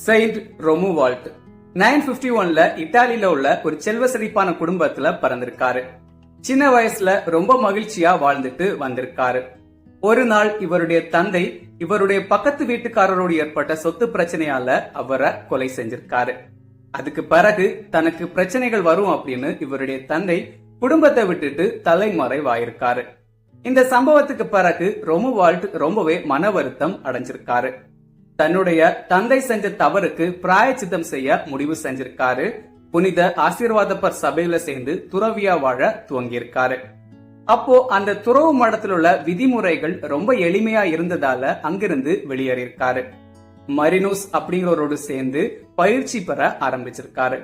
Saint ரொமுவால்ட் 951ல இத்தாலியில உள்ள ஒரு செல்வ செழிப்பான குடும்பத்துல பிறந்திருக்காரு. சின்ன வயசுல ரொம்ப மகிழ்ச்சியா வாழ்ந்துட்டு வந்திருக்காரு. ஒரு நாள் இவருடைய தந்தை இவருடைய பக்கத்து வீட்டுக்காரரோடு ஏற்பட்ட சொத்து பிரச்சனையால அவரை கொலை செஞ்சிருக்காரு. அதுக்கு பிறகு தனக்கு பிரச்சனைகள் வரும் அப்படின்னு இவருடைய தந்தை குடும்பத்தை விட்டுட்டு தலைமறைவாயிருக்காரு. இந்த சம்பவத்துக்கு பிறகு ரொமுவால்ட் ரொம்பவே மன வருத்தம் அடைஞ்சிருக்காரு. தன்னுடைய தந்தை செஞ்ச தவறுக்கு பிராயச்சித்தம் செய்ய முடிவு செஞ்சிருக்காரு. புனித ஆசீர்வாதப்பர் சபையில சேர்ந்து துறவியா வாழ துவங்கியிருக்காரு. அப்போ அந்த துறவு மடத்தில் உள்ள விதிமுறைகள் ரொம்ப எளிமையா இருந்ததால அங்கிருந்து வெளியேறியிருக்காரு. மரினூஸ் அப்படிங்கிறவரோடு சேர்ந்து பயிற்சி பெற ஆரம்பிச்சிருக்காரு.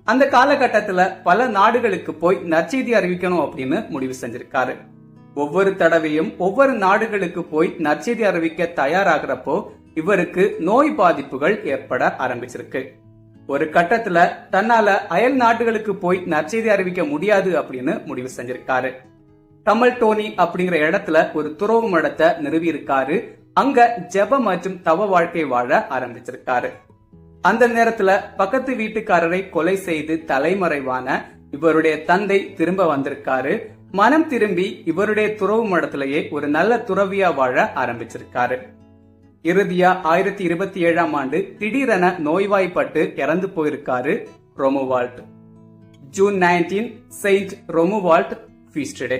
அந்த காலகட்டத்துல பல நாடுகளுக்கு போய் நற்செய்தி அறிவிக்கணும் அப்படின்னு முடிவு செஞ்சிருக்காரு. ஒவ்வொரு தடவையும் ஒவ்வொரு நாடுகளுக்கு போய் நற்செய்தி அறிவிக்க தயாராகிறப்போ இவருக்கு நோய் பாதிப்புகள் ஏற்பட ஆரம்பிச்சிருக்கு. ஒரு கட்டத்துல தன்னால அயல் நாடுகளுக்கு போய் நற்செய்தி அறிவிக்க முடியாது அப்படின்னு முடிவு செஞ்சிருக்காரு. டமல்டோனி அப்படிங்கிற இடத்துல ஒரு துறவு மடத்தை நிறுவி இருக்காரு. அங்க ஜெப மற்றும் தவ வாழ்க்கை வாழ ஆரம்பிச்சிருக்காரு. அந்த நேரத்துல பக்கத்து வீட்டுக்காரரை கொலை செய்து தலைமறைவான இவருடைய தந்தை திரும்ப வந்திருக்காரு. மனம் திரும்பி இவருடைய துறவு மடத்திலேயே ஒரு நல்ல துறவியா வாழ ஆரம்பிச்சிருக்காரு. இறுதியா 1027 திடீரென நோய்வாய்ப்பட்டு இறந்து போயிருக்காரு ரொமுவால்ட். ஜூன் 19 செயின்ட் ரொமுவால்ட் ஃபீஸ்ட் டே.